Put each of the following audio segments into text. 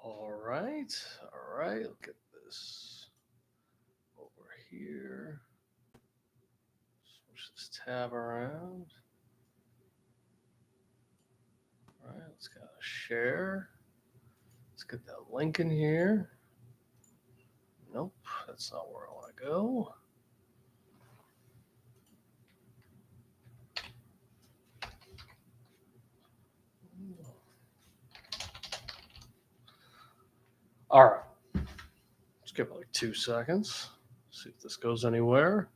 All right. All right. Look at this over here. Switch this tab around. All right. Let's go share. Let's get that link in here. Nope. That's not where I want to go. All right. Let's give it like 2 seconds. See if this goes anywhere.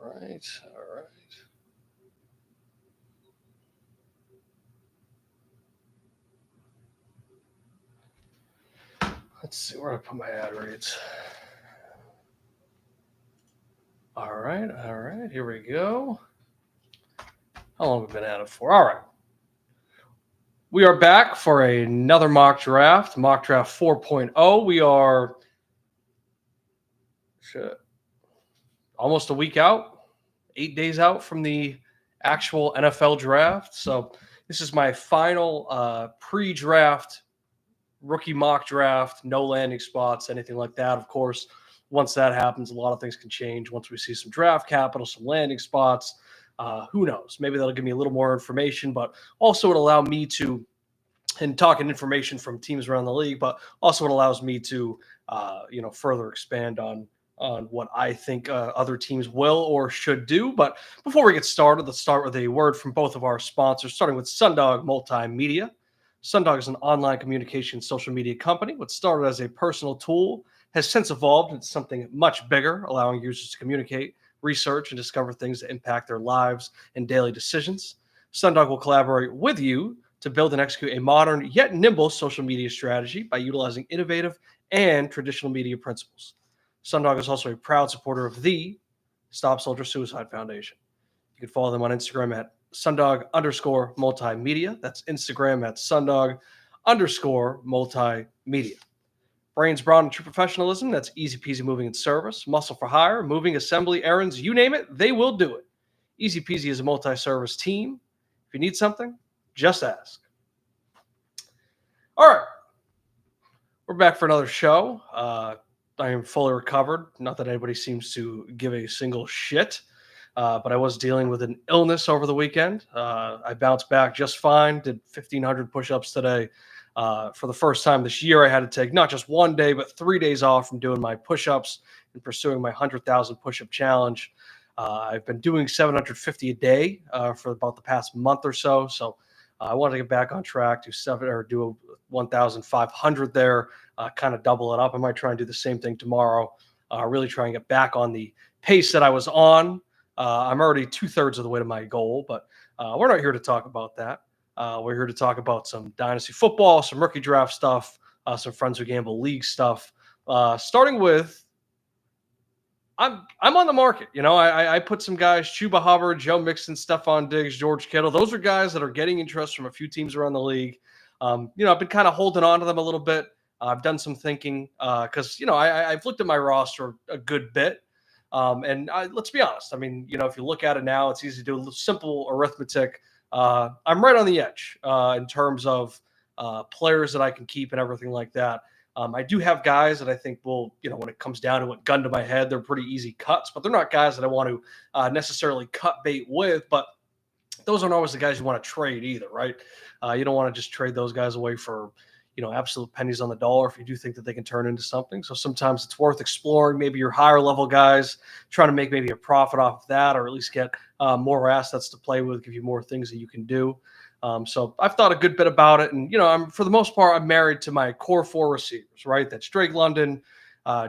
All right. All right. Let's see where I put my ad reads. All right, here we go. How long have we been at it for? All right. We are back for another mock draft 4.0. We are almost a week out, 8 days out from the actual NFL draft. So this is my final pre-draft rookie mock draft, no landing spots, anything like that. Of course, once that happens, a lot of things can change. Once we see some draft capital, some landing spots, who knows? Maybe that'll give me a little more information, but also it allow me to, and talking information from teams around the league, but also it allows me to, further expand on what I think other teams will or should do. But before we get started, let's start with a word from both of our sponsors, starting with Sundog Multimedia. Sundog is an online communication social media company. What started as a personal tool has since evolved into something much bigger, allowing users to communicate, research, and discover things that impact their lives and daily decisions. Sundog will collaborate with you to build and execute a modern yet nimble social media strategy by utilizing innovative and traditional media principles. Sundog is also a proud supporter of the Stop Soldier Suicide Foundation. You can follow them on Instagram at Sundog_multimedia. That's Instagram at Sundog_multimedia. Brains broad and true professionalism. That's easy peasy moving and service. Muscle for hire, moving, assembly, errands, you name it, they will do it. Easy peasy is a multi-service team. If you need something, just ask. All right. We're back for another show. I am fully recovered. Not that anybody seems to give a single shit. But I was dealing with an illness over the weekend. I bounced back just fine, did 1,500 push-ups today. For the first time this year, I had to take not just 1 day, but 3 days off from doing my push-ups and pursuing my 100,000 push-up challenge. I've been doing 750 a day for about the past month or so. So I want to get back on track, do 1,500 there, kind of double it up. I might try and do the same thing tomorrow. Really try and get back on the pace that I was on. I'm already 2/3 of the way to my goal, but we're not here to talk about that. We're here to talk about some Dynasty football, some rookie draft stuff, some Friends Who Gamble League stuff. Starting with, I'm on the market. I put some guys, Chuba Hubbard, Joe Mixon, Stephon Diggs, George Kittle. Those are guys that are getting interest from a few teams around the league. I've been kind of holding on to them a little bit. I've done some thinking because, I've looked at my roster a good bit. Let's be honest. I mean, if you look at it now, it's easy to do a simple arithmetic. I'm right on the edge in terms of players that I can keep and everything like that. I do have guys that I think will, when it comes down to it, gun to my head, they're pretty easy cuts, but they're not guys that I want to necessarily cut bait with. But those aren't always the guys you want to trade either, right? You don't want to just trade those guys away for absolute pennies on the dollar if you do think that they can turn into something. So sometimes it's worth exploring maybe your higher level guys, trying to make maybe a profit off of that, or at least get more assets to play with, give you more things that you can do. So I've thought a good bit about it. And, for the most part, I'm married to my core 4 receivers, right? That's Drake London,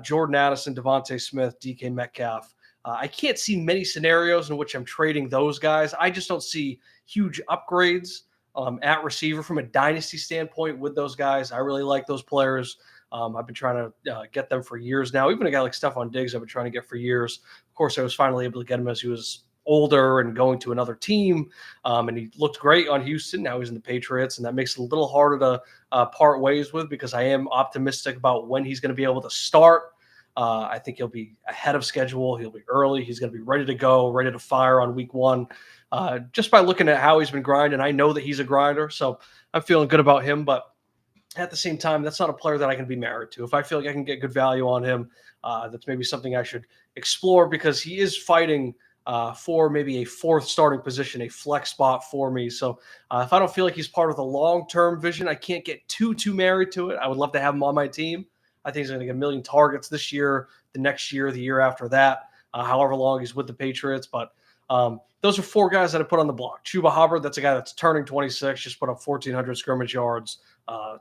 Jordan Addison, Devontae Smith, DK Metcalf. I can't see many scenarios in which I'm trading those guys. I just don't see huge upgrades at receiver from a dynasty standpoint with those guys. I really like those players. I've been trying to get them for years now. Even a guy like Stephon Diggs, I've been trying to get for years. Of course, I was finally able to get him as he was older and going to another team. And he looked great on Houston. Now he's in the Patriots, and that makes it a little harder to part ways with, because I am optimistic about when he's going to be able to start. I think he'll be ahead of schedule. He'll be early. He's going to be ready to go, ready to fire on week one. Just by looking at how he's been grinding, I know that he's a grinder, so I'm feeling good about him. But at the same time, that's not a player that I can be married to. If I feel like I can get good value on him, that's maybe something I should explore, because he is fighting for maybe a fourth starting position, a flex spot for me. So if I don't feel like he's part of the long-term vision, I can't get too married to it. I would love to have him on my team. I think he's going to get a million targets this year, the next year, the year after that, however long he's with the Patriots. But those are four guys that I put on the block. Chuba Hubbard, that's a guy that's turning 26, just put up 1,400 scrimmage yards,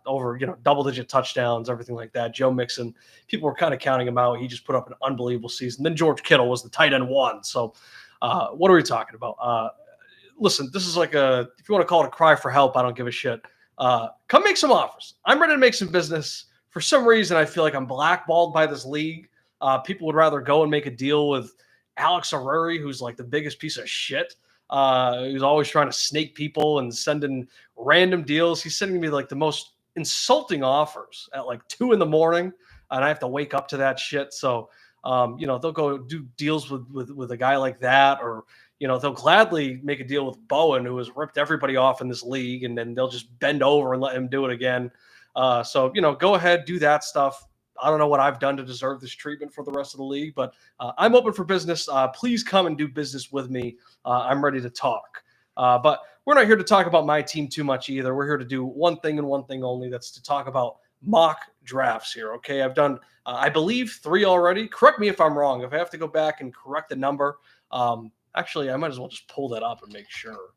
over double-digit touchdowns, everything like that. Joe Mixon, people were kind of counting him out. He just put up an unbelievable season. Then George Kittle was the tight end one. So what are we talking about? Listen, this is like if you want to call it a cry for help, I don't give a shit. Come make some offers. I'm ready to make some business. For some reason, I feel like I'm blackballed by this league. People would rather go and make a deal with Alex Aruri, who's like the biggest piece of shit. Who's always trying to snake people and sending random deals. He's sending me like the most insulting offers at like 2 a.m, and I have to wake up to that shit. So, they'll go do deals with a guy like that, or they'll gladly make a deal with Bowen, who has ripped everybody off in this league, and then they'll just bend over and let him do it again. So go ahead, do that stuff. I don't know what I've done to deserve this treatment for the rest of the league, but I'm open for business. Please come and do business with me. I'm ready to talk. But we're not here to talk about my team too much either. We're here to do one thing and one thing only. That's to talk about mock drafts here. Okay, I've done, I believe, 3 already. Correct me if I'm wrong. If I have to go back and correct the number, actually, I might as well just pull that up and make sure.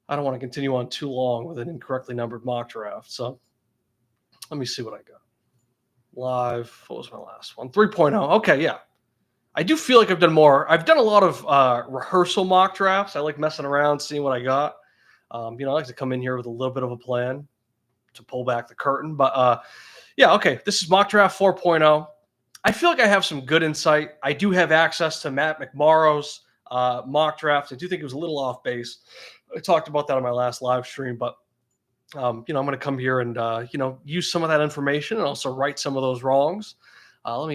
I don't want to continue on too long with an incorrectly numbered mock draft. So let me see what I got. Live. What was my last one? 3.0. Okay, yeah. I do feel like I've done more. I've done a lot of rehearsal mock drafts. I like messing around, seeing what I got. I like to come in here with a little bit of a plan to pull back the curtain. But yeah, okay. This is mock draft 4.0. I feel like I have some good insight. I do have access to Matt McMorrow's mock draft. I do think it was a little off base. I talked about that on my last live stream, but I'm going to come here and, use some of that information and also right some of those wrongs. Let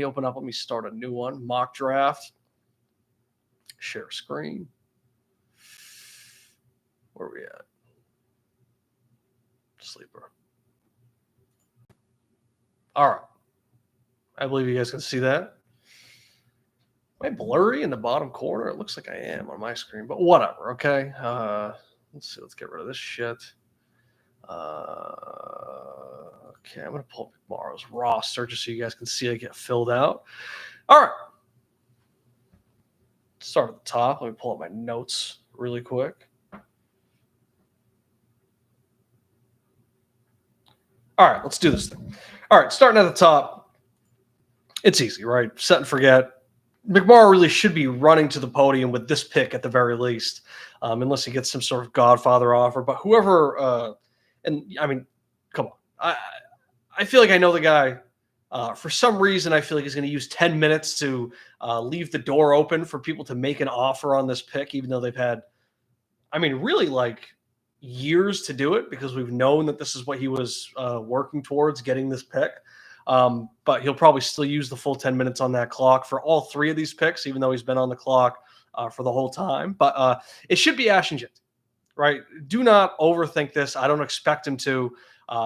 me start a new one. Mock draft. Share screen. Where are we at? Sleeper. All right. I believe you guys can see that. Am I blurry in the bottom corner? It looks like I am on my screen, but whatever. Okay. Let's see. Let's get rid of this shit. Okay, I'm going to pull up tomorrow's roster just so you guys can see it get filled out. All right. Start at the top. Let me pull up my notes really quick. All right, let's do this thing. All right, starting at the top. It's easy, right? Set and forget. McMorrow really should be running to the podium with this pick at the very least, unless he gets some sort of Godfather offer. But whoever... and I mean, come on. I feel like I know the guy. For some reason, I feel like he's going to use 10 minutes to leave the door open for people to make an offer on this pick, even though they've had, really like years to do it, because we've known that this is what he was working towards, getting this pick. But he'll probably still use the full 10 minutes on that clock for all 3 of these picks, even though he's been on the clock for the whole time. But it should be Ashton Jett. Right? Do not overthink this. I don't expect him to.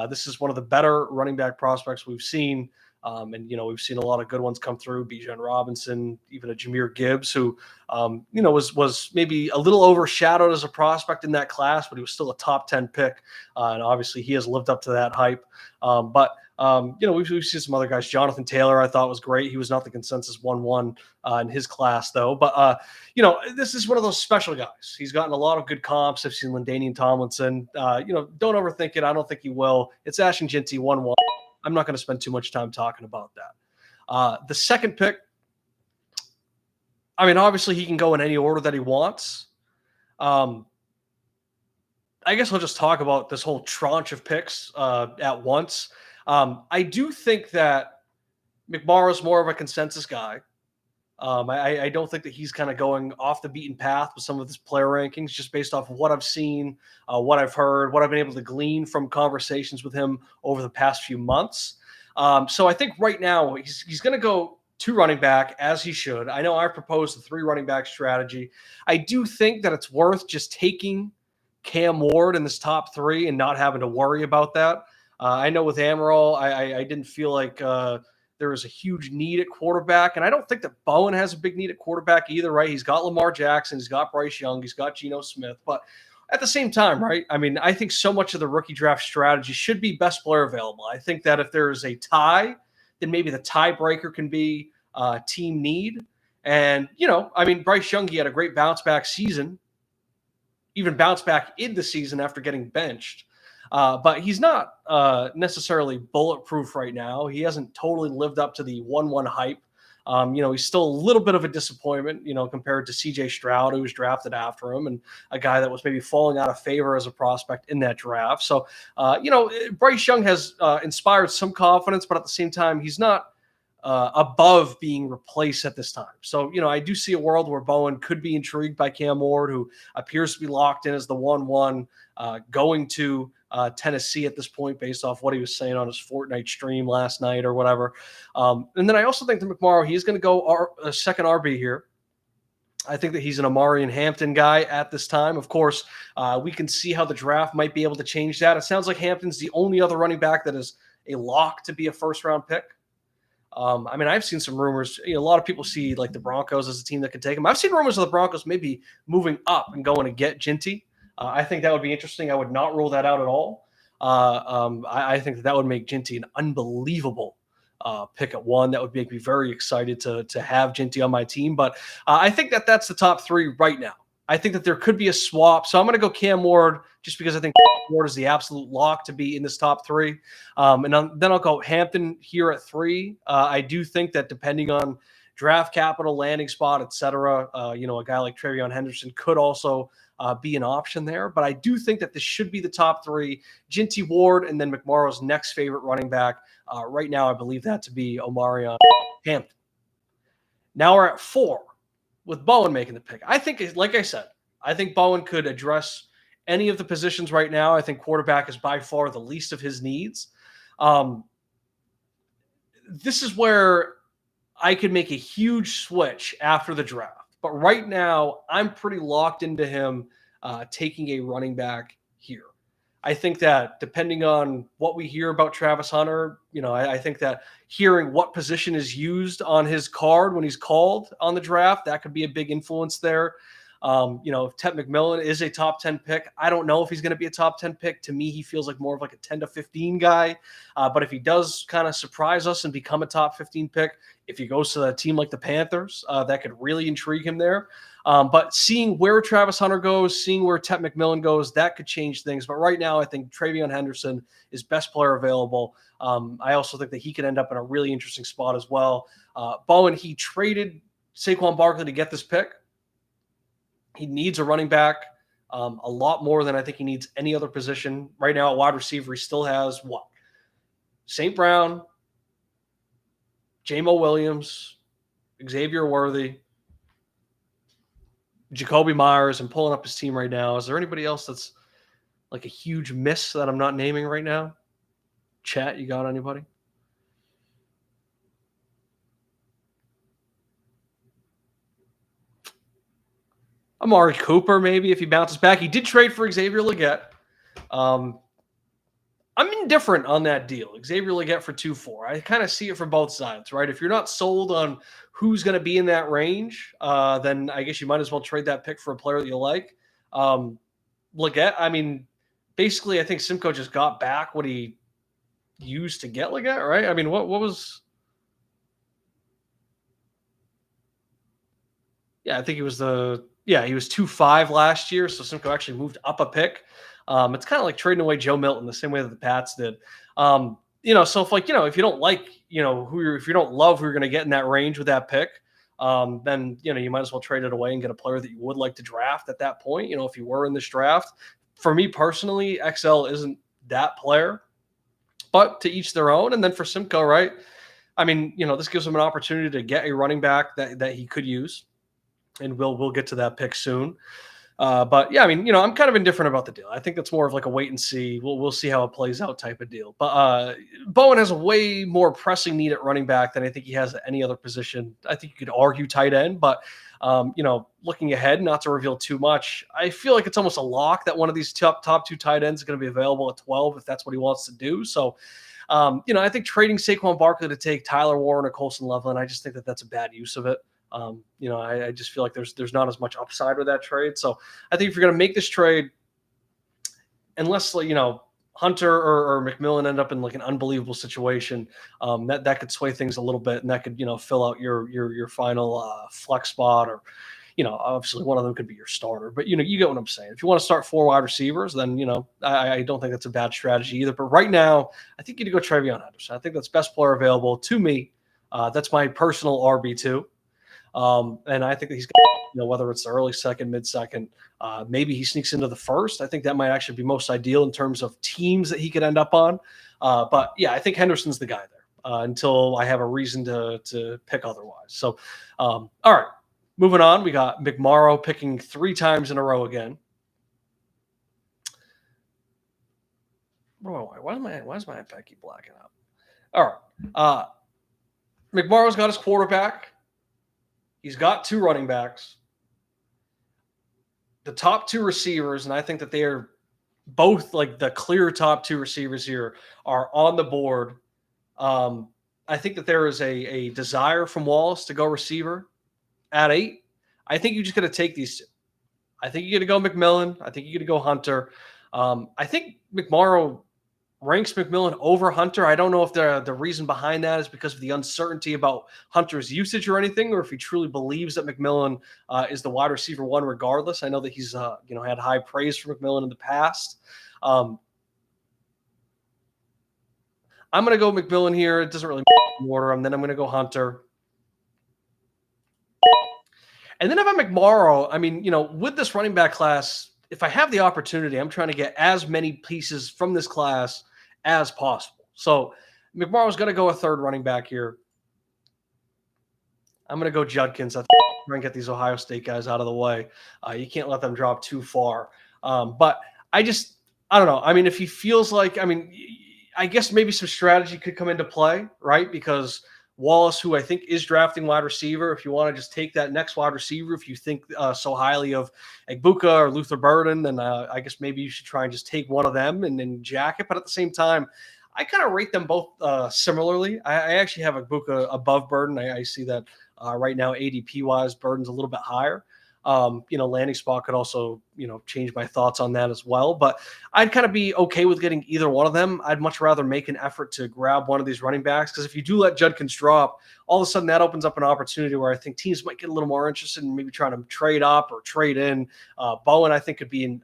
This is one of the better running back prospects we've seen. And we've seen a lot of good ones come through. Bijan Robinson, even a Jahmyr Gibbs, who, was maybe a little overshadowed as a prospect in that class, but he was still a top 10 pick. And obviously he has lived up to that hype. We've seen some other guys. Jonathan Taylor, I thought was great. He was not the consensus 1-1 in his class, though. But, this is one of those special guys. He's gotten a lot of good comps. I've seen LaDainian Tomlinson. Don't overthink it. I don't think he will. It's Ashton Jett 1-1. I'm not going to spend too much time talking about that. The second pick, obviously he can go in any order that he wants. I guess I'll just talk about this whole tranche of picks at once. I do think that McMorrow's more of a consensus guy. I don't think that he's kind of going off the beaten path with some of his player rankings, just based off of what I've seen, what I've heard, what I've been able to glean from conversations with him over the past few months. So I think right now he's going to go two running back as he should. I know I proposed the three running back strategy. I do think that it's worth just taking Cam Ward in this top three and not having to worry about that. I know with Amaral, I didn't feel like there is a huge need at quarterback. And I don't think that Bowen has a big need at quarterback either, right? He's got Lamar Jackson, he's got Bryce Young, he's got Geno Smith. But at the same time, right? I mean, I think so much of the rookie draft strategy should be best player available. I think that if there is a tie, then maybe the tiebreaker can be team need. And, I mean, Bryce Young, he had a great bounce back season, even bounced back in the season after getting benched. But he's not necessarily bulletproof right now. He hasn't totally lived up to the 1-1 hype. He's still a little bit of a disappointment, compared to CJ Stroud, who was drafted after him, and a guy that was maybe falling out of favor as a prospect in that draft. So, Bryce Young has inspired some confidence, but at the same time, he's not above being replaced at this time. So, I do see a world where Bowen could be intrigued by Cam Ward, who appears to be locked in as the 1-1 going to Tennessee at this point, based off what he was saying on his Fortnite stream last night or whatever. And then I also think that McMorrow, he's going to go a second RB here. I think that he's an Amari and Hampton guy at this time. Of course, we can see how the draft might be able to change that. It sounds like Hampton's the only other running back that is a lock to be a first-round pick. I mean, I've seen some rumors. A lot of people see like the Broncos as a team that could take him. I've seen rumors of the Broncos maybe moving up and going to get Ginty. I think that would be interesting. I would not rule that out at all. I think that would make Ginty an unbelievable pick at 1. That would make me very excited to have Ginty on my team. But I think that that's the top 3 right now. I think that there could be a swap. So I'm going to go Cam Ward just because I think Ward is the absolute lock to be in this top 3. Then I'll go Hampton here at 3. I do think that depending on draft capital, landing spot, etc., a guy like Travion Henderson could also be an option there. But I do think that this should be the top 3. Ginty, Ward, and then McMorrow's next favorite running back. Right now, I believe that to be Omarion Hampton. Now we're at 4 with Bowen making the pick. I think, like I said, I think Bowen could address any of the positions right now. I think quarterback is by far the least of his needs. This is where I could make a huge switch after the draft. But right now, I'm pretty locked into him taking a running back here. I think that depending on what we hear about Travis Hunter, I think that hearing what position is used on his card when he's called on the draft, that could be a big influence there. If Ted McMillan is a top 10 pick, I don't know if he's going to be a top 10 pick. To me, he feels like more of like a 10 to 15 guy. But if he does kind of surprise us and become a top 15 pick, if he goes to a team like the Panthers, that could really intrigue him there. But seeing where Travis Hunter goes, seeing where Ted McMillan goes, that could change things. But right now, I think Travion Henderson is best player available. I also think that he could end up in a really interesting spot as well. Bowen, he traded Saquon Barkley to get this pick. He needs a running back a lot more than I think he needs any other position. Right now at wide receiver, he still has what? St. Brown, J-Mo Williams, Xavier Worthy, Jacoby Myers. I'm pulling up his team right now. Is there anybody else that's like a huge miss that I'm not naming right now? Chat, you got anybody? Amari Cooper, maybe, if he bounces back. He did trade for Xavier Legette. I'm indifferent on that deal. Xavier Legette for 2-4. I kind of see it from both sides, right? If you're not sold on who's going to be in that range, then I guess you might as well trade that pick for a player that you like. Legette, I mean, basically, I think Simcoe just got back what he used to get Legette, right? I mean, what was... Yeah, I think he was he was 2-5 last year, so Simcoe actually moved up a pick. It's kind of like trading away Joe Milton the same way that the Pats did. So if you don't like, if you don't love who you're going to get in that range with that pick, then, you might as well trade it away and get a player that you would like to draft at that point. If you were in this draft, for me personally, XL isn't that player, but to each their own. And then for Simcoe, right? I mean, this gives him an opportunity to get a running back that he could use, and we'll get to that pick soon. But yeah, I mean, I'm kind of indifferent about the deal. I think that's more of like a wait and see. We'll see how it plays out type of deal. But Bowen has a way more pressing need at running back than I think he has at any other position. I think you could argue tight end, but looking ahead, not to reveal too much, I feel like it's almost a lock that one of these top two tight ends is going to be available at 12 if that's what he wants to do. So. I think trading Saquon Barkley to take Tyler Warren or Colson Loveland, I just think that that's a bad use of it. I just feel like there's not as much upside with that trade. So I think if you're going to make this trade, unless Hunter or McMillan end up in like an unbelievable situation, that could sway things a little bit, and that could fill out your final flex spot, or obviously one of them could be your starter. But you get what I'm saying. If you want to start 4 wide receivers, then I don't think that's a bad strategy either. But right now, I think you need to go Travion Henderson. I think that's best player available to me. That's my personal RB2. And I think that he's got, whether it's the early second, mid second, maybe he sneaks into the first. I think that might actually be most ideal in terms of teams that he could end up on. But yeah, I think Henderson's the guy there until I have a reason to pick otherwise. So, all right, moving on. We got McMorrow picking 3 times in a row again. Why is my iPad keep blacking out? All right. McMorrow's got his quarterback. He's got 2 running backs. The top 2 receivers, and I think that they are both like the clear top 2 receivers here, are on the board. I think that there is a desire from Wallace to go receiver at 8. I think you just got to take these 2. I think you got to go McMillan. I think you got to go Hunter. I think McMorrow ranks McMillan over Hunter. I don't know if the reason behind that is because of the uncertainty about Hunter's usage or anything, or if he truly believes that McMillan is the wide receiver 1 regardless. I know that he's had high praise for McMillan in the past. I'm going to go McMillan here. It doesn't really matter in order. And then I'm going to go Hunter. And then if I'm McMorrow, I mean, with this running back class, if I have the opportunity, I'm trying to get as many pieces from this class as possible. So McMorrow's going to go a 3rd running back here. I'm going to go Judkins. I think try and get these Ohio State guys out of the way. You can't let them drop too far. But I don't know. I mean, if he feels like, I guess maybe some strategy could come into play, right? Because Wallace, who I think is drafting wide receiver, if you want to just take that next wide receiver, if you think so highly of Egbuka or Luther Burden, then I guess maybe you should try and just take one of them and then jack it. But at the same time, I kind of rate them both similarly. I actually have Egbuka above Burden. I see that right now ADP-wise, Burden's a little bit higher. Landing spot could also, change my thoughts on that as well. But I'd kind of be okay with getting either one of them. I'd much rather make an effort to grab one of these running backs, because if you do let Judkins drop, all of a sudden that opens up an opportunity where I think teams might get a little more interested in maybe trying to trade up or trade in. Bowen, I think, could be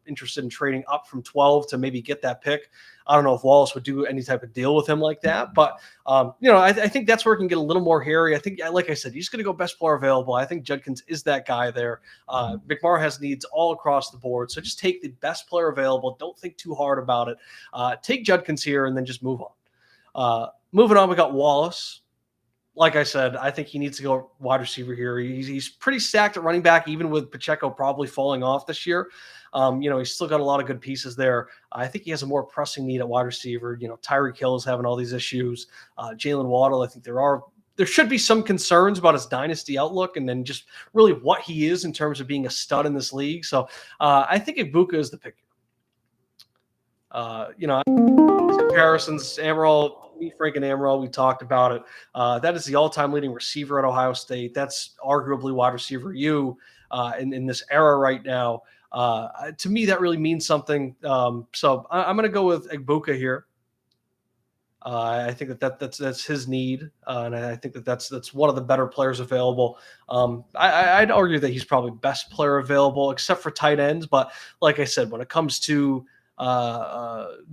interested in trading up from 12 to maybe get that pick. I don't know if Wallace would do any type of deal with him like that, but I think that's where it can get a little more hairy. I think, like I said, he's going to go best player available. I think Judkins is that guy there. McMorrow has needs all across the board, so just take the best player available. Don't think too hard about it. Take Judkins here and then just move on. Moving on, we got Wallace. Like I said, I think he needs to go wide receiver here. He's pretty stacked at running back, even with Pacheco probably falling off this year. He's still got a lot of good pieces there. I think he has a more pressing need at wide receiver. Tyreek Hill is having all these issues. Jalen Waddle, I think there should be some concerns about his dynasty outlook, and then just really what he is in terms of being a stud in this league. So I think Egbuka is the pick. Comparisons, Frank and Amaral, we talked about it. That is the all-time leading receiver at Ohio State. That's arguably wide receiver in this era right now. To me, that really means something. So I'm going to go with Egbuka here. I think that's his need, and I think that's one of the better players available. I'd argue that he's probably best player available, except for tight ends. But like I said, when it comes to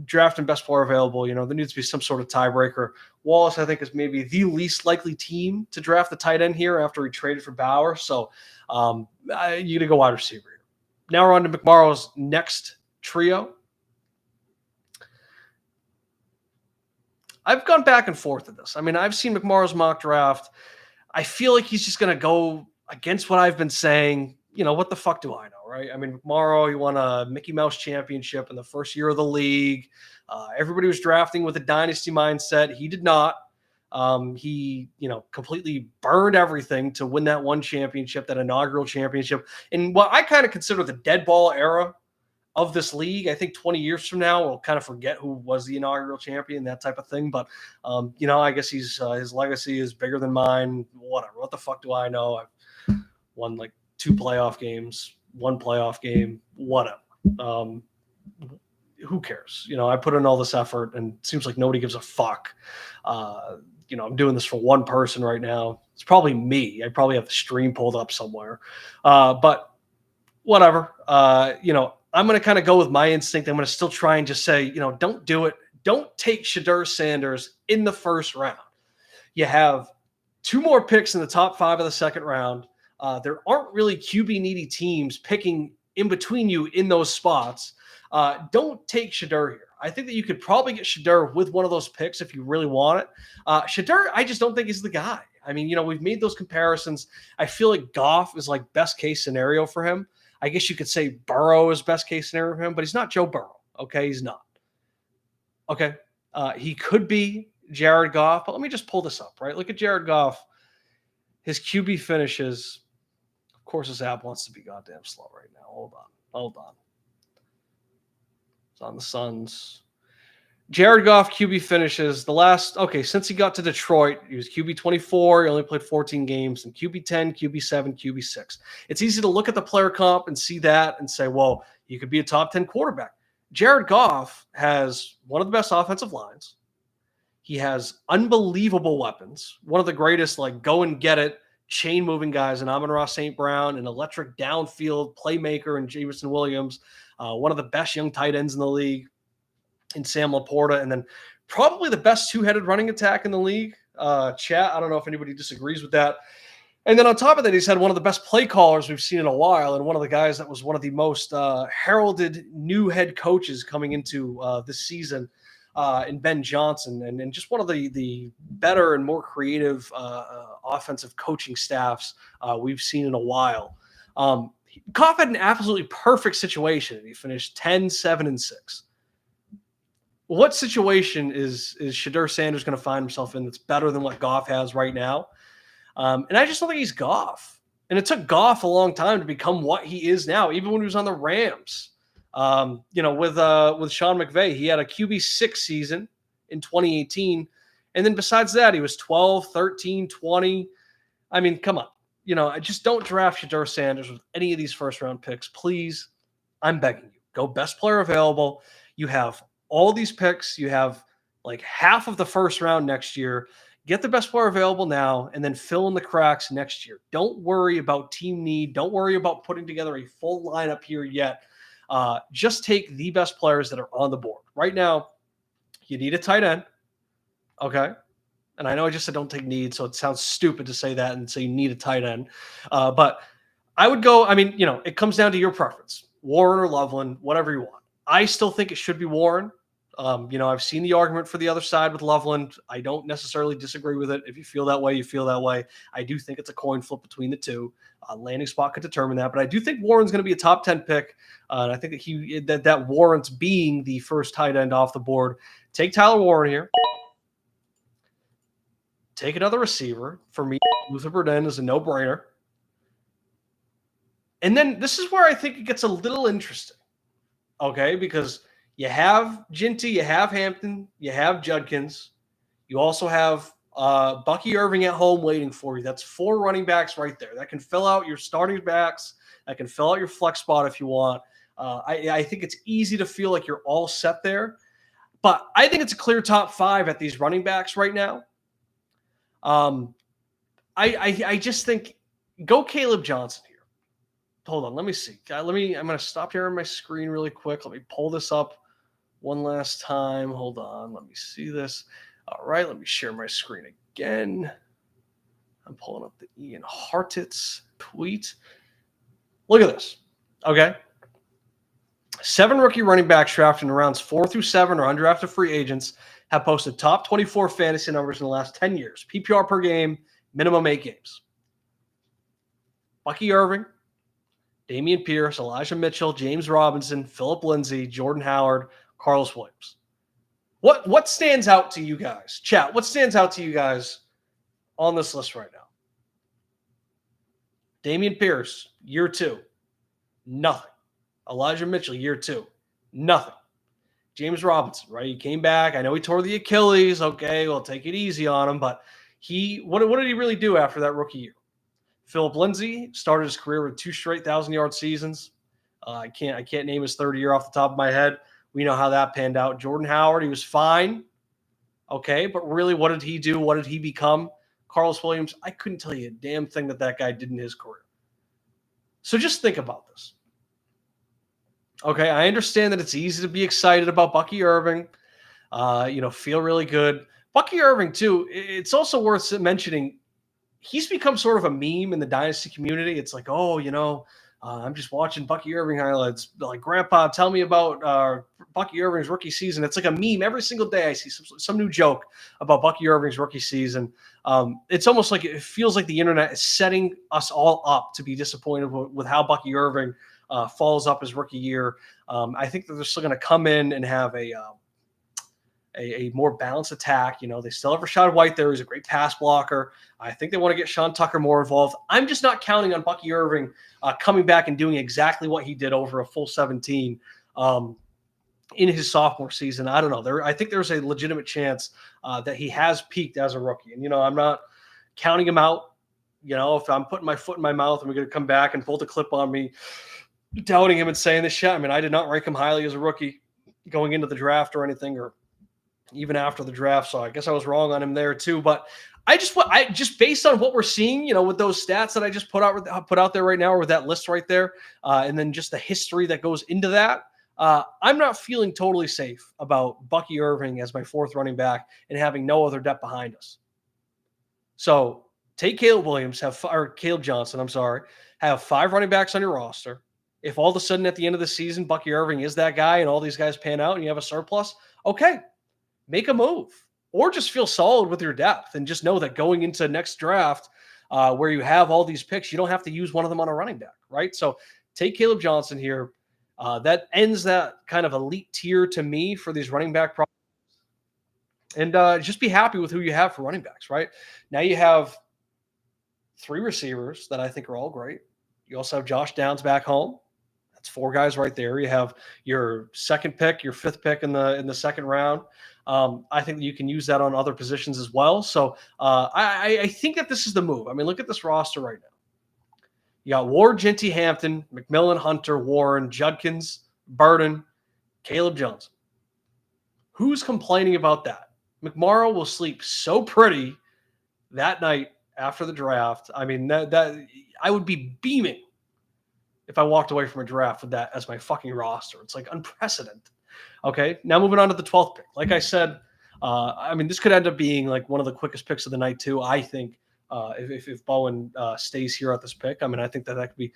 draft and best player available, there needs to be some sort of tiebreaker. Wallace, I think, is maybe the least likely team to draft the tight end here after he traded for Bauer. So you got to go wide receiver here. Now we're on to McMorrow's next trio. I've gone back and forth with this. I mean, I've seen McMorrow's mock draft. I feel like he's just going to go against what I've been saying. What the fuck do I know, right? I mean, McMorrow, he won a Mickey Mouse championship in the first year of the league. Everybody was drafting with a dynasty mindset. He did not. He completely burned everything to win that one championship, that inaugural championship. In what I kind of consider the dead ball era of this league. I think 20 years from now, we'll kind of forget who was the inaugural champion, that type of thing. But, I guess his legacy is bigger than mine. Whatever. What the fuck do I know? I've won like 2 playoff games, 1 playoff game, whatever. Who cares? I put in all this effort and it seems like nobody gives a fuck. I'm doing this for one person right now. It's probably me. I probably have the stream pulled up somewhere. But whatever. I'm going to kind of go with my instinct. I'm going to still try and just say, don't do it. Don't take Shedeur Sanders in the first round. You have 2 more picks in the top 5 of the second round. There aren't really QB needy teams picking in between you in those spots. Don't take Shedeur here. I think that you could probably get Shedeur with one of those picks if you really want it. Shedeur, I just don't think is the guy. I mean, we've made those comparisons. I feel like Goff is like best case scenario for him. I guess you could say Burrow is best case scenario for him, but he's not Joe Burrow. Okay, he's not. Okay, he could be Jared Goff, but let me just pull this up, right? Look at Jared Goff. His QB finishes. Of course, this app wants to be goddamn slow right now. Hold on. It's on the Suns. Jared Goff QB finishes since he got to Detroit, he was QB 24. He only played 14 games, and QB 10, QB 7, QB 6. It's easy to look at the player comp and see that and say, well, you could be a top 10 quarterback. Jared Goff has one of the best offensive lines. He has unbelievable weapons. One of the greatest, like, go and get it, chain moving guys in Amon-Ra St. Brown, an electric downfield playmaker in Jameson Williams, one of the best young tight ends in the league in Sam Laporta, and then probably the best 2-headed running attack in the league. Chat, I don't know if anybody disagrees with that. And then on top of that, he's had one of the best play callers we've seen in a while, and one of the guys that was one of the most heralded new head coaches coming into this season in Ben Johnson, and just one of the better and more creative offensive coaching staffs we've seen in a while. Goff had an absolutely perfect situation. He finished 10, 7, and 6. What situation is Shedeur Sanders going to find himself in that's better than what Goff has right now? And I just don't think he's Goff. And it took Goff a long time to become what he is now, even when he was on the Rams. With Sean McVay, he had a QB 6 season in 2018. And then besides that, he was 12, 13, 20. I mean, come on. I just don't draft Shedeur Sanders with any of these first-round picks. Please, I'm begging you. Go best player available. You have all these picks. You have like half of the first round next year. Get the best player available now and then fill in the cracks next year. Don't worry about team need. Don't worry about putting together a full lineup here yet. Just take the best players that are on the board. Right now, you need a tight end. Okay. And I know I just said don't take need, so it sounds stupid to say that and say you need a tight end. But I would go, it comes down to your preference. Warren or Loveland, whatever you want. I still think it should be Warren. I've seen the argument for the other side with Loveland. I don't necessarily disagree with it. If you feel that way, you feel that way. I do think it's a coin flip between the two. Landing spot could determine that, but I do think Warren's going to be a top 10 pick. And I think that warrants being the first tight end off the board. Take Tyler Warren here. Take another receiver. For me, Luther Burden is a no-brainer. And then this is where I think it gets a little interesting. Okay, because you have Ginty, you have Hampton, you have Judkins. You also have Bucky Irving at home waiting for you. That's 4 running backs right there. That can fill out your starting backs. That can fill out your flex spot if you want. I think it's easy to feel like you're all set there. But I think it's a clear top 5 at these running backs right now. I just think go Caleb Johnson here. Hold on, let me see. I'm going to stop sharing my screen really quick. Let me pull this up one last time. Hold on, let me see this. All right, let me share my screen again. I'm pulling up the Ian Hartitz tweet. Look at this. Okay. 7 rookie running backs drafted in rounds 4 through 7 are undrafted free agents. have posted top 24 fantasy numbers in the last 10 years. PPR per game, minimum 8 games. Bucky Irving, Damian Pierce, Elijah Mitchell, James Robinson, Philip Lindsay, Jordan Howard, Carlos Williams. What stands out to you guys? Chat, what stands out to you guys on this list right now? Damian Pierce, year 2, nothing. Elijah Mitchell, year 2, nothing. James Robinson, right? He came back. I know he tore the Achilles. Okay, we'll take it easy on him. But what did he really do after that rookie year? Philip Lindsay started his career with 2 straight 1,000-yard seasons. I can't name his third year off the top of my head. We know how that panned out. Jordan Howard, he was fine. Okay, but really, what did he do? What did he become? Carlos Williams, I couldn't tell you a damn thing that guy did in his career. So just think about this. Okay, I understand that it's easy to be excited about Bucky Irving, feel really good. Bucky Irving, too, it's also worth mentioning, he's become sort of a meme in the Dynasty community. It's like, I'm just watching Bucky Irving highlights. Like, Grandpa, tell me about Bucky Irving's rookie season. It's like a meme. Every single day I see some new joke about Bucky Irving's rookie season. It's almost like it feels like the internet is setting us all up to be disappointed with how Bucky Irving follows up his rookie year. I think that they're still going to come in and have a more balanced attack. They still have Rashad White there. He's a great pass blocker. I think they want to get Sean Tucker more involved. I'm just not counting on Bucky Irving coming back and doing exactly what he did over a full 17 in his sophomore season. I don't know. I think there's a legitimate chance that he has peaked as a rookie. And, I'm not counting him out. If I'm putting my foot in my mouth and we're going to come back and pull the clip on me, doubting him and saying this shit. I mean, I did not rank him highly as a rookie going into the draft or anything, or even after the draft. So I guess I was wrong on him there too. But I just based on what we're seeing, with those stats that I just put out there right now, or with that list right there, and then just the history that goes into that, I'm not feeling totally safe about Bucky Irving as my 4th running back and having no other depth behind us. So take Caleb Johnson, have 5 running backs on your roster. If all of a sudden at the end of the season, Bucky Irving is that guy and all these guys pan out and you have a surplus, okay, make a move. Or just feel solid with your depth and just know that going into next draft where you have all these picks, you don't have to use one of them on a running back, right? So take Caleb Johnson here. That ends that kind of elite tier to me for these running back problems. And just be happy with who you have for running backs, right? Now you have 3 receivers that I think are all great. You also have Josh Downs back home. That's 4 guys right there. You have your 2nd pick, your 5th pick in the 2nd round. I think you can use that on other positions as well. So I think that this is the move. I mean, look at this roster right now. You got Ward, Genty, Hampton, McMillan, Hunter, Warren, Judkins, Burden, Caleb Johnson. Who's complaining about that? McMorrow will sleep so pretty that night after the draft. I mean, that I would be beaming if I walked away from a draft with that as my fucking roster. It's like unprecedented. Okay, now moving on to the 12th pick. Like I said, this could end up being like one of the quickest picks of the night too. I think if Bowen stays here at this pick, I think that could be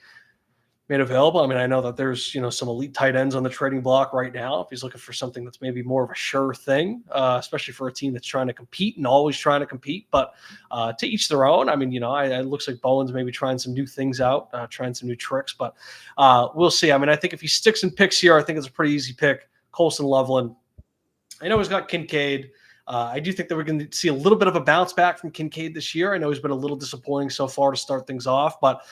made available. I know that there's some elite tight ends on the trading block right now. If he's looking for something that's maybe more of a sure thing, especially for a team that's trying to compete and always trying to compete. But to each their own. It looks like Bowen's maybe trying some new things out, trying some new tricks. But we'll see. I think if he sticks and picks here, I think it's a pretty easy pick. Colson Loveland. I know he's got Kincaid. I do think that we're going to see a little bit of a bounce back from Kincaid this year. I know he's been a little disappointing so far to start things off, but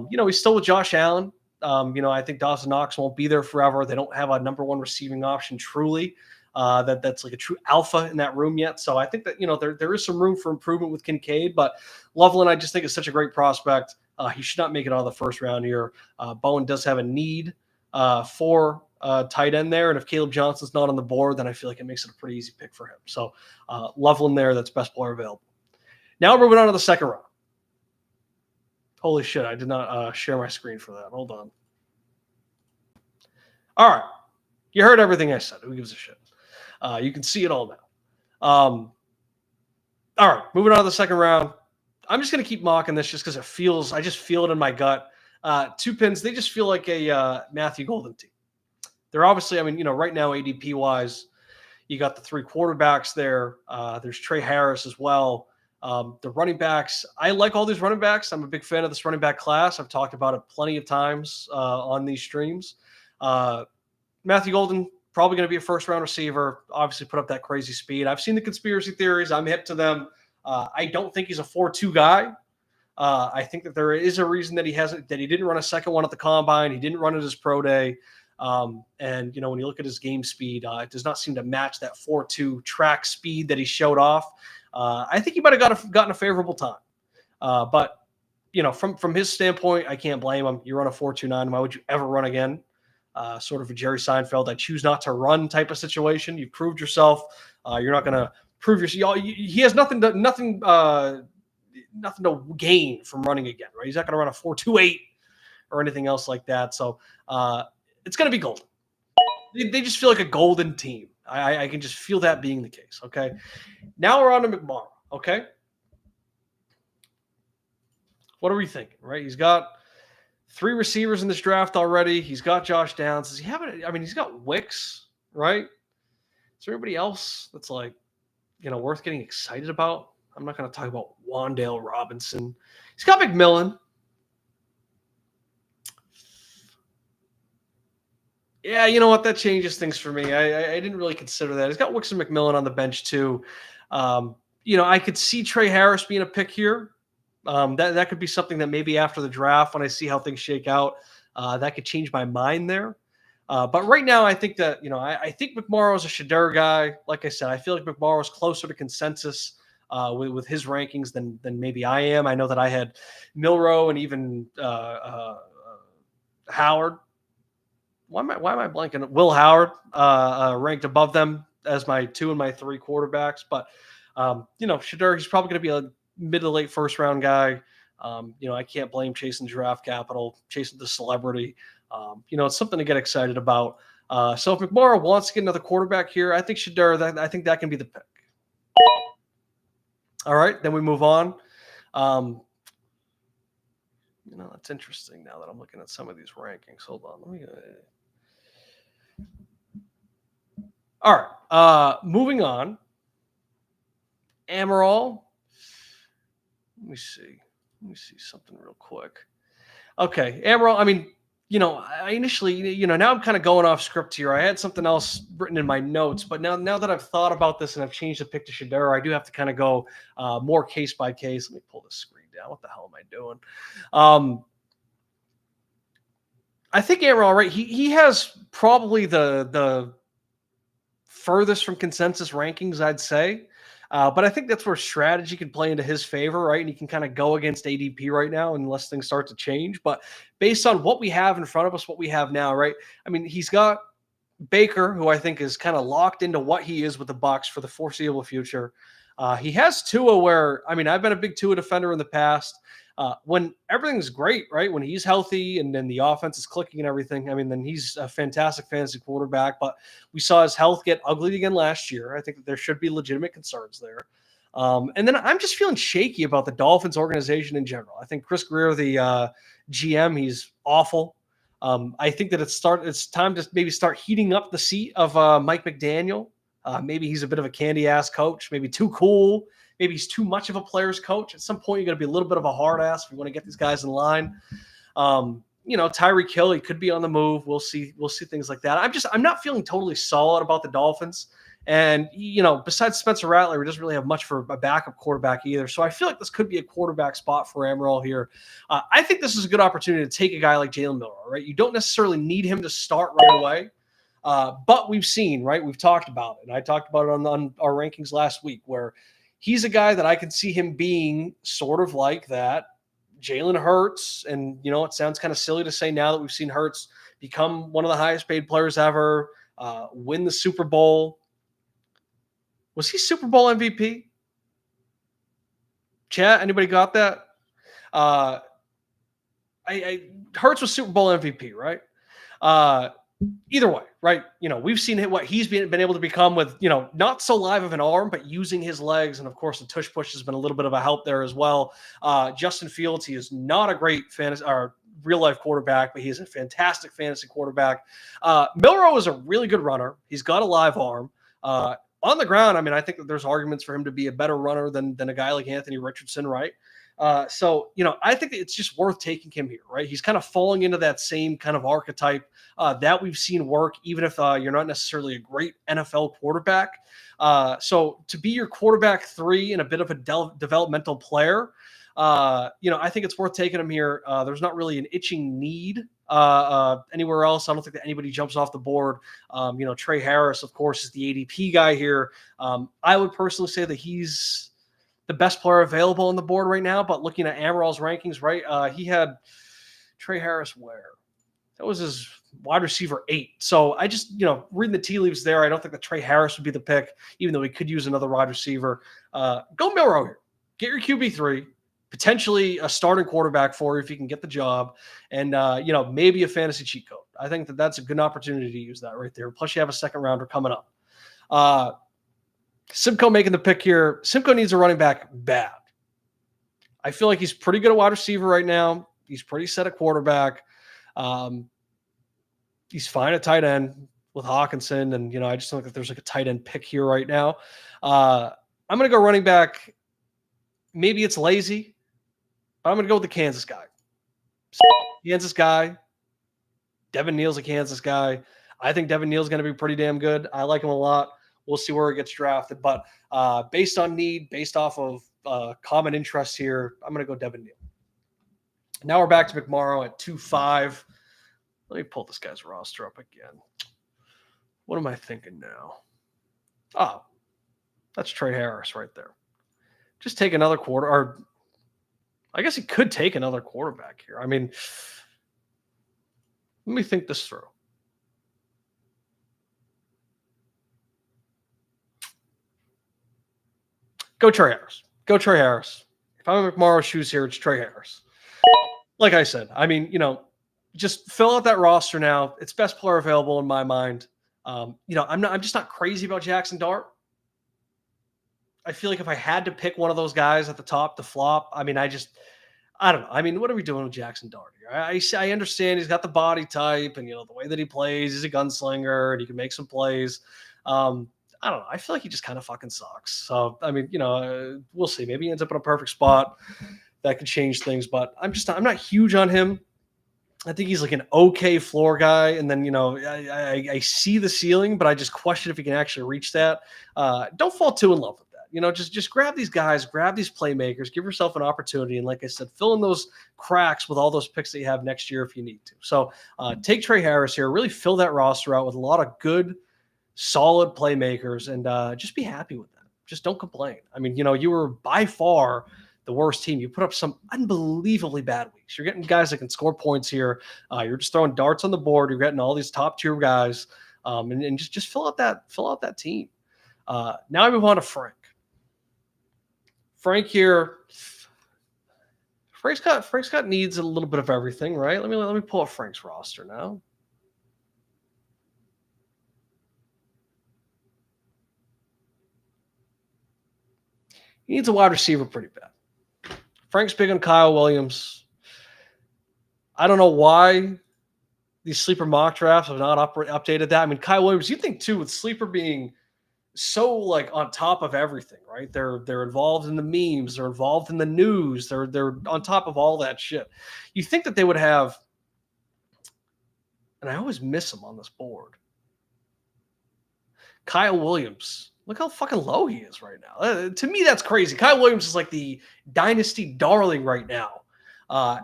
he's still with Josh Allen. I think Dawson Knox won't be there forever. They don't have a number 1 receiving option truly that's like a true alpha in that room yet. So I think that, there is some room for improvement with Kincaid, but Loveland, I just think is such a great prospect. He should not make it out of the 1st round here. Bowen does have a need for tight end there. And if Caleb Johnson's not on the board, then I feel like it makes it a pretty easy pick for him. So Loveland there, that's best player available. Now we're moving on to the 2nd round. Holy shit, I did not share my screen for that. Hold on. All right. You heard everything I said. Who gives a shit? You can see it all now. All right, moving on to the 2nd round. I'm just going to keep mocking this just because I just feel it in my gut. 2 pins, they just feel like a Matthew Golden team. They're obviously, right now, ADP-wise, You got the three quarterbacks there. There's Trey Harris as well. The running backs, I like all these running backs. I'm a big fan of this running back class. I've talked about it plenty of times on these streams. Matthew Golden, probably going to be a first-round receiver. Obviously, put up that crazy speed. I've seen the conspiracy theories. I'm hip to them. I don't think he's a 4.2 guy. I think that there is a reason that he didn't run a second one at the combine. He didn't run at his pro day. And when you look at his game speed, it does not seem to match that 4.2 track speed that he showed off. I think he might have gotten a favorable time. But from his standpoint, I can't blame him. You run a 4.29. Why would you ever run again? Sort of a Jerry Seinfeld, I choose not to run type of situation. You've proved yourself. You're not going to prove yourself. He has nothing to gain from running again, right? He's not going to run a 4.28 or anything else like that. So it's going to be golden. They just feel like a golden team. I can just feel that being the case. Okay. Now we're on to McMorrow. Okay. What are we thinking, right? He's got 3 receivers in this draft already. He's got Josh Downs. Does he have it? I mean, he's got Wicks, right? Is there anybody else that's worth getting excited about? I'm not going to talk about Wan'Dale Robinson. He's got McMillan. Yeah, you know what? That changes things for me. I didn't really consider that. He's got Wicks and McMillan on the bench too. I could see Trey Harris being a pick here. That could be something that maybe after the draft, when I see how things shake out, that could change my mind there. But right now, I think that I think McMorrow is a Shedeur guy. Like I said, I feel like McMorrow is closer to consensus with his rankings than maybe I am. I know that I had Milroe and even Howard. Why am I blanking? Will Howard ranked above them as my 2 and my 3 quarterbacks. But Shedeur, he's probably going to be a mid to late first round guy. I can't blame chasing draft capital, chasing the celebrity. It's something to get excited about. So if McMorrow wants to get another quarterback here, I think Shedeur, I think that can be the pick. All right, then we move on. That's interesting now that I'm looking at some of these rankings. Hold on. Let me. All right, moving on. Amaral. Let me see something real quick. Okay, Amaral. I mean, I initially, now I'm kind of going off script here. I had something else written in my notes, but now that I've thought about this and I've changed the pick to Shedeur, I do have to kind of go more case by case. Let me pull this screen down. What the hell am I doing? I think Amaral, right? He has probably the furthest from consensus rankings, I'd say. But I think that's where strategy can play into his favor, right? And he can kind of go against ADP right now unless things start to change. But based on what we have in front of us, what we have now, right? I mean, he's got Baker, who I think is kind of locked into what he is with the Bucs for the foreseeable future. He has Tua where, I mean, I've been a big Tua defender in the past. When everything's great, right? When he's healthy and then the offense is clicking and everything, I mean, then he's a fantastic fantasy quarterback. But we saw his health get ugly again last year. I think that there should be legitimate concerns there. And then I'm just feeling shaky about the Dolphins organization in general. I think Chris Greer, the GM, he's awful. I think that it's time to maybe start heating up the seat of Mike McDaniel. Maybe he's a bit of a candy-ass coach, maybe too cool. Maybe he's too much of a player's coach. At some point, you got to be a little bit of a hard ass if you want to get these guys in line. Tyreek Hill, he could be on the move. We'll see things like that. I'm not feeling totally solid about the Dolphins. And, besides Spencer Rattler, he doesn't really have much for a backup quarterback either. So I feel like this could be a quarterback spot for Amaral here. I think this is a good opportunity to take a guy like Jalen Milroe, right? You don't necessarily need him to start right away. But we've seen, right? We've talked about it. And I talked about it on our rankings last week where he's a guy that I could see him being sort of like that Jalen Hurts. And, it sounds kind of silly to say now that we've seen Hurts become one of the highest paid players ever, win the Super Bowl. Was he Super Bowl MVP? Chat, anybody got that? Hurts was Super Bowl MVP, right? Either way, right? We've seen what he's been able to become with, not so live of an arm, but using his legs. And of course, the tush push has been a little bit of a help there as well. Justin Fields, he is not a great fantasy or real life quarterback, but he is a fantastic fantasy quarterback. Milroe is a really good runner. He's got a live arm. On the ground, I mean, I think that there's arguments for him to be a better runner than a guy like Anthony Richardson, right? So, I think it's just worth taking him here, right? He's kind of falling into that same kind of archetype that we've seen work, even if you're not necessarily a great NFL quarterback. So to be your quarterback 3 and a bit of a developmental player, I think it's worth taking him here. There's not really an itching need anywhere else. I don't think that anybody jumps off the board. Trey Harris, of course, is the ADP guy here. I would personally say that he's the best player available on the board right now. But looking at Amaral's rankings, right, he had Trey Harris where? That was his wide receiver 8. So I just, reading the tea leaves there, I don't think that Trey Harris would be the pick, even though he could use another wide receiver. Go Milrow here. Get your QB3. Potentially a starting quarterback for you if you can get the job, and maybe a fantasy cheat code. I think that that's a good opportunity to use that right there. Plus, you have a second rounder coming up. Simcoe making the pick here. Simcoe needs a running back bad. I feel like he's pretty good at wide receiver right now. He's pretty set at quarterback. He's fine at tight end with Hawkinson, and I just don't think that there's like a tight end pick here right now. I'm going to go running back. Maybe it's lazy. I'm going to go with the Kansas guy. Kansas guy. Devin Neal's a Kansas guy. I think Devin Neal's going to be pretty damn good. I like him a lot. We'll see where he gets drafted. But based on need, based off of common interests here, I'm going to go Devin Neal. Now we're back to McMorrow at 2-5. Let me pull this guy's roster up again. What am I thinking now? Oh, that's Trey Harris right there. Just take another quarter, or I guess he could take another quarterback here. I mean, let me think this through. Go Trey Harris. Go Trey Harris. If I'm in McMorrow's shoes here, it's Trey Harris. Like I said, I mean, just fill out that roster now. It's best player available in my mind. I'm just not crazy about Jackson Dart. I feel like if I had to pick one of those guys at the top to flop, I mean, I don't know. I mean, what are we doing with Jackson Dart here? I understand he's got the body type and, the way that he plays, he's a gunslinger and he can make some plays. I don't know. I feel like he just kind of fucking sucks. So, I mean, we'll see. Maybe he ends up in a perfect spot that could change things, but I'm not huge on him. I think he's like an okay floor guy. And then, I see the ceiling, but I just question if he can actually reach that. Don't fall too in love with that. Just grab these guys, grab these playmakers, give yourself an opportunity. And like I said, fill in those cracks with all those picks that you have next year if you need to. So take Trey Harris here, really fill that roster out with a lot of good, solid playmakers, and just be happy with them. Just don't complain. I mean, you were by far the worst team. You put up some unbelievably bad weeks. You're getting guys that can score points here. You're just throwing darts on the board. You're getting all these top tier guys, and just fill out that team. Now I move on to Frank. Frank here. Frank's got needs a little bit of everything, right? Let me pull up Frank's roster now. He needs a wide receiver pretty bad. Frank's big on Kyle Williams. I don't know why these sleeper mock drafts have not updated that. I mean, Kyle Williams, you think too, with sleeper being so like on top of everything, right? They're involved in the memes, they're involved in the news, they're on top of all that shit. You think that they would have, and I always miss him on this board. Kyle Williams. Look how fucking low he is right now. To me, that's crazy. Kyle Williams is like the dynasty darling right now.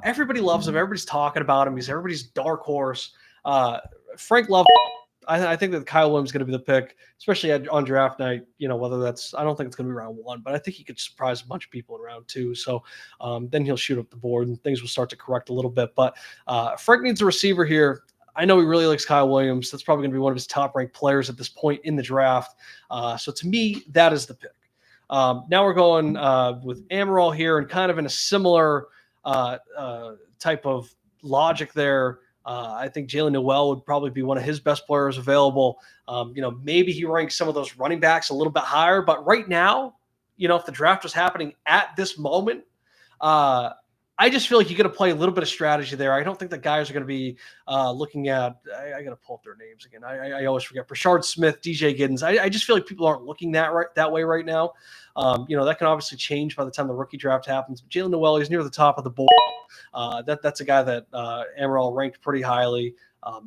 Everybody loves him. Everybody's talking about him. He's everybody's dark horse. Frank loves him. I think that Kyle Williams is going to be the pick, especially on draft night. Whether that's, I don't think it's going to be round 1, but I think he could surprise a bunch of people in round 2. So then he'll shoot up the board and things will start to correct a little bit. But Frank needs a receiver here. I know he really likes Kyle Williams. That's probably going to be one of his top-ranked players at this point in the draft. So to me, that is the pick. Now we're going with Amaral here, and kind of in a similar type of logic there. I think Jalen Noel would probably be one of his best players available. Maybe he ranks some of those running backs a little bit higher. But right now, if the draft was happening at this moment, I just feel like you got to play a little bit of strategy there. I don't think the guys are going to be looking at. I got to pull up their names again. I always forget. Brashard Smith, DJ Giddens. I just feel like people aren't looking that way right now. That can obviously change by the time the rookie draft happens. But Jalen Noel, he's near the top of the board. That's a guy that Amaral ranked pretty highly.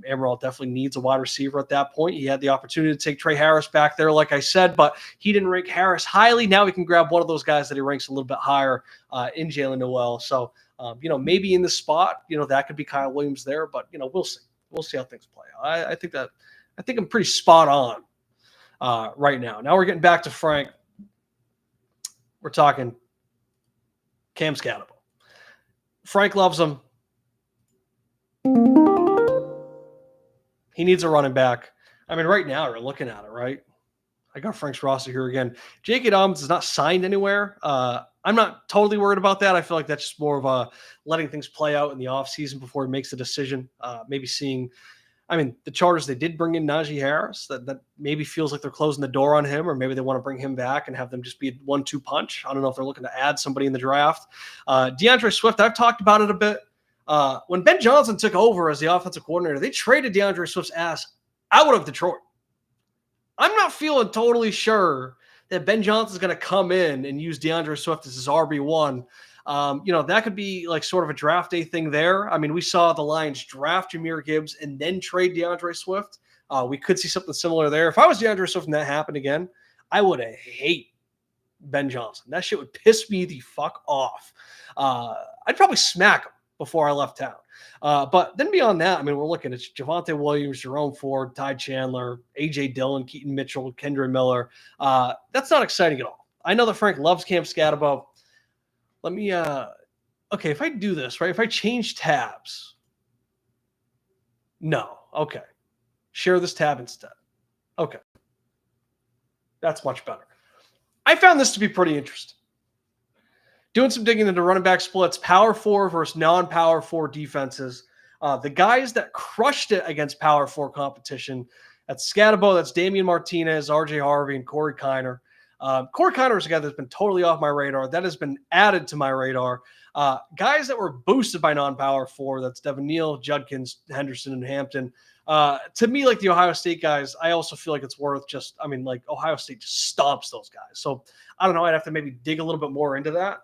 Amaral definitely needs a wide receiver at that point. He had the opportunity to take Trey Harris back there, like I said, but he didn't rank Harris highly. Now he can grab one of those guys that he ranks a little bit higher in Jalen Noel. So, maybe in the spot, that could be Kyle Williams there, but, we'll see. We'll see how things play out. I think I'm pretty spot on right now. Now we're getting back to Frank. We're talking Cam Scatterbo. Frank loves him. He needs a running back. I mean, right now we're looking at it, right? I got Frank's roster here again. J.K. Dobbins is not signed anywhere. I'm not totally worried about that. I feel like that's just more of letting things play out in the offseason before he makes the decision. Maybe seeing, the Chargers, they did bring in Najee Harris. That maybe feels like they're closing the door on him, or maybe they want to bring him back and have them just be a 1-2 punch. I don't know if they're looking to add somebody in the draft. DeAndre Swift, I've talked about it a bit. When Ben Johnson took over as the offensive coordinator, they traded DeAndre Swift's ass out of Detroit. I'm not feeling totally sure that Ben Johnson's going to come in and use DeAndre Swift as his RB1. That could be like sort of a draft day thing there. We saw the Lions draft Jahmyr Gibbs and then trade DeAndre Swift. We could see something similar there. If I was DeAndre Swift and that happened again, I would hate Ben Johnson. That shit would piss me the fuck off. I'd probably smack him before I left town. But then beyond that, we're looking at Javonte Williams, Jerome Ford, Ty Chandler, A.J. Dillon, Keaton Mitchell, Kendra Miller. That's not exciting at all. I know that Frank loves Cam Scatterbo. Let me, okay, if I do this, right, if I change tabs, no, okay. Share this tab instead. Okay. That's much better. I found this to be pretty interesting. Doing some digging into running back splits, power 4 versus non-power 4 defenses. The guys that crushed it against power 4 competition, that's Scatterbo, that's Damian Martinez, RJ Harvey, and Corey Kiner. Corey Kiner is a guy that's been totally off my radar. That has been added to my radar. Guys that were boosted by non-power 4, that's Devin Neal, Judkins, Henderson, and Hampton. To me, like the Ohio State guys, I also feel like it's worth Ohio State just stomps those guys. So I don't know. I'd have to maybe dig a little bit more into that.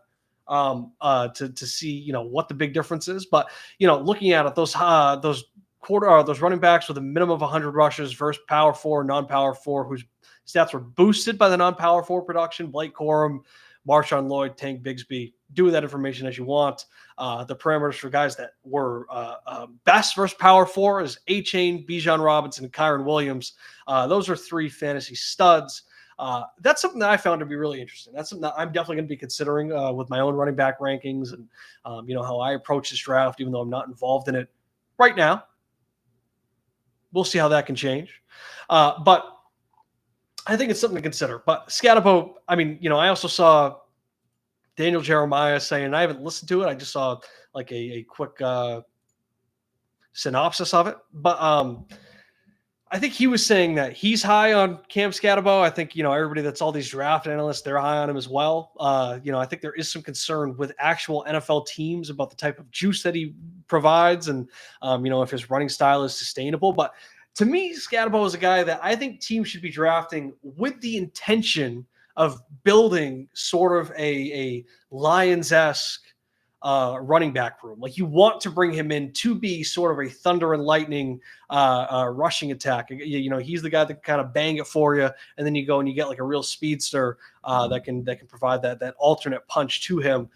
To see, what the big difference is. But, looking at it, those running backs with a minimum of 100 rushes versus power 4, non-power 4, whose stats were boosted by the non-power 4 production, Blake Corum, Marshawn Lloyd, Tank Bigsby. Do with that information as you want. The parameters for guys that were best versus power 4 is A-Chain, Bijan Robinson, and Kyron Williams. Those are 3 fantasy studs. That's something that I found to be really interesting. That's something that I'm definitely going to be considering with my own running back rankings and, how I approach this draft, even though I'm not involved in it right now. We'll see how that can change. But I think it's something to consider. But Scatterbo, I also saw Daniel Jeremiah saying, I haven't listened to it. I just saw like a quick synopsis of it. But I think he was saying that he's high on Cam Scatterbo. I think, everybody that's all these draft analysts, they're high on him as well. I think there is some concern with actual NFL teams about the type of juice that he provides and, if his running style is sustainable. But to me, Scatterbo is a guy that I think teams should be drafting with the intention of building sort of a Lions-esque running back room. Like you want to bring him in to be sort of a thunder and lightning rushing attack. He's the guy that can kind of bang it for you, and then you go and you get like a real speedster that can provide that alternate punch to him.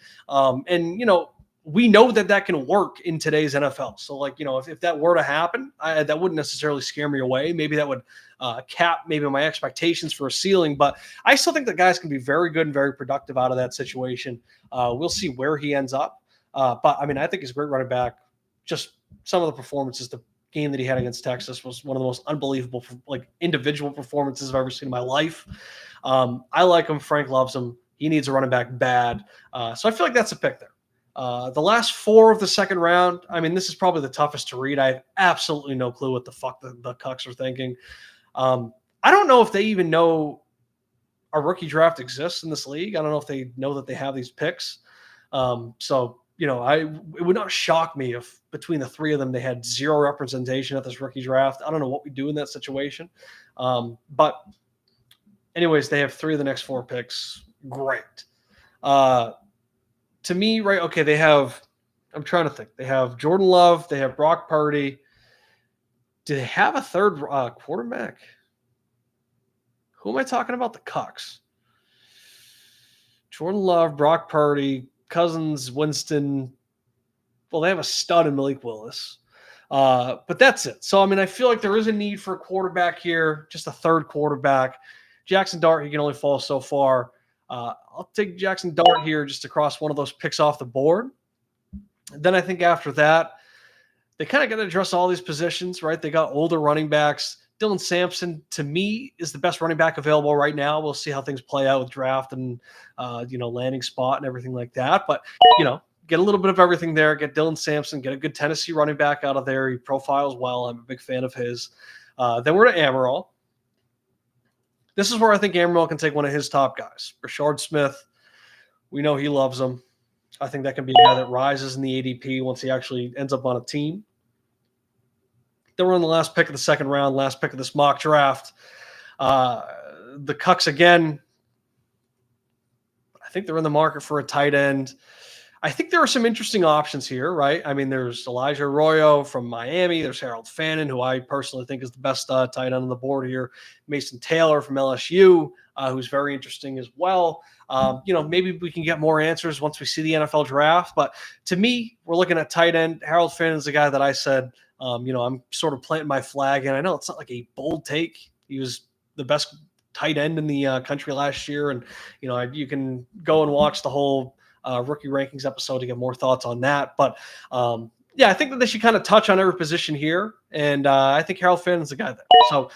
We know that can work in today's NFL. So if that were to happen, that wouldn't necessarily scare me away. Maybe that would cap maybe my expectations for a ceiling, but I still think the guys can be very good and very productive out of that situation. We'll see where he ends up. But I think he's a great running back. Just some of the performances, the game that he had against Texas was one of the most unbelievable, individual performances I've ever seen in my life. I like him. Frank loves him. He needs a running back bad. So I feel like that's a pick there. The last 4 of the second round, this is probably the toughest to read. I have absolutely no clue what the fuck the Cucks are thinking. I don't know if they even know a rookie draft exists in this league. I don't know if they know that they have these picks. So it would not shock me if between the three of them they had zero representation at this rookie draft. I don't know what we do in that situation. But anyways, they have three of the next four picks. Great. To me, right? Okay, I'm trying to think. They have Jordan Love. They have Brock Purdy. Do they have a third quarterback? Who am I talking about? The Cucks. Jordan Love, Brock Purdy, Cousins, Winston. Well, they have a stud in Malik Willis. But that's it. So, I mean, I feel like there is a need for a quarterback here, just a third quarterback. Jackson Dart, he can only fall so far. I'll take Jackson Dart here just to cross one of those picks off the board. And then I think after that, they kind of got to address all these positions, right? They got older running backs. Dylan Sampson, to me, is the best running back available right now. We'll see how things play out with draft and, landing spot and everything like that. But, get a little bit of everything there. Get Dylan Sampson, get a good Tennessee running back out of there. He profiles well. I'm a big fan of his. Then we're to Amaral. This is where I think Amaral can take one of his top guys. Rashard Smith, we know he loves him. I think that can be a guy that rises in the ADP once he actually ends up on a team. Then we're on the last pick of the second round, last pick of this mock draft. The Cucks again. I think they're in the market for a tight end. I think there are some interesting options here, right? I mean, there's Elijah Arroyo from Miami. There's Harold Fannin, who I personally think is the best tight end on the board here. Mason Taylor from LSU, who's very interesting as well. Maybe we can get more answers once we see the NFL draft. But to me, we're looking at tight end. Harold Fannin is the guy that I said, I'm sort of planting my flag. And I know it's not like a bold take. He was the best tight end in the country last year. And, you can go and watch the whole rookie rankings episode to get more thoughts on that. But I think that they should kind of touch on every position here. And I think Harold Finn is the guy there. So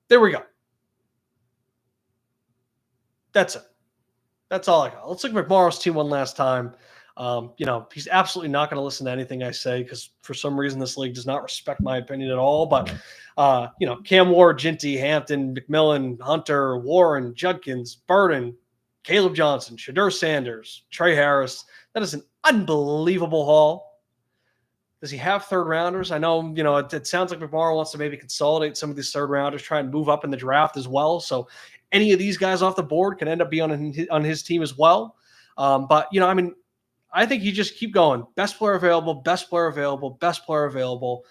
there we go. That's it. That's all I got. Let's look at McMorrow's team one last time. He's absolutely not going to listen to anything I say because for some reason this league does not respect my opinion at all. But, Cam Ward, Ginty, Hampton, McMillan, Hunter, Warren, Judkins, Burden, Caleb Johnson, Shadur Sanders, Trey Harris. That is an unbelievable haul. Does he have third rounders? I know, it sounds like McMorrow wants to maybe consolidate some of these third rounders, try and move up in the draft as well. So any of these guys off the board can end up being on his team as well. I think you just keep going. Best player available, best player available, best player available.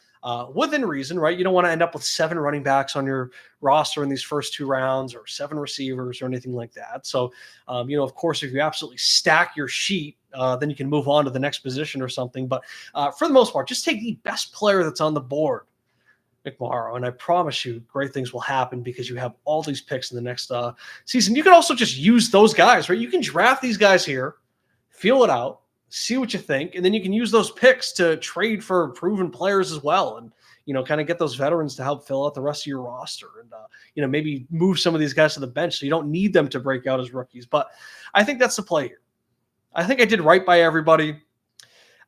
Within reason, right? You don't want to end up with 7 running backs on your roster in these first 2 rounds or 7 receivers or anything like that. So, of course, if you absolutely stack your sheet, then you can move on to the next position or something. But for the most part, just take the best player that's on the board, McMorrow, and I promise you great things will happen because you have all these picks in the next season. You can also just use those guys, right? You can draft these guys here, feel it out, see what you think, and then you can use those picks to trade for proven players as well and, kind of get those veterans to help fill out the rest of your roster and, maybe move some of these guys to the bench so you don't need them to break out as rookies. But I think that's the play here. I think I did right by everybody.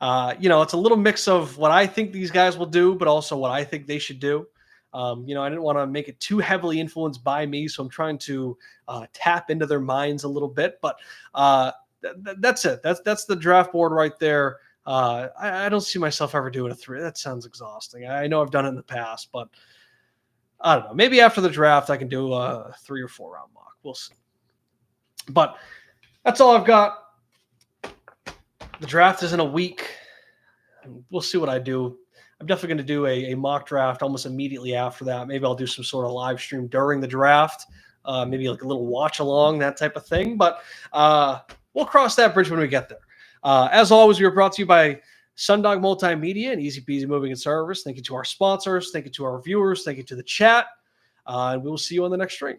It's a little mix of what I think these guys will do, but also what I think they should do. I didn't want to make it too heavily influenced by me, so I'm trying to tap into their minds a little bit. But that's it. That's the draft board right there. I don't see myself ever doing a 3. That sounds exhausting. I know I've done it in the past, but I don't know. Maybe after the draft, I can do a 3 or 4 round mock. We'll see. But that's all I've got. The draft is in a week. We'll see what I do. I'm definitely going to do a mock draft almost immediately after that. Maybe I'll do some sort of live stream during the draft. Maybe like a little watch along, that type of thing. But we'll cross that bridge when we get there. As always, we are brought to you by Sundog Multimedia and Easy Peasy Moving and Service. Thank you to our sponsors. Thank you to our viewers. Thank you to the chat. And we will see you on the next stream.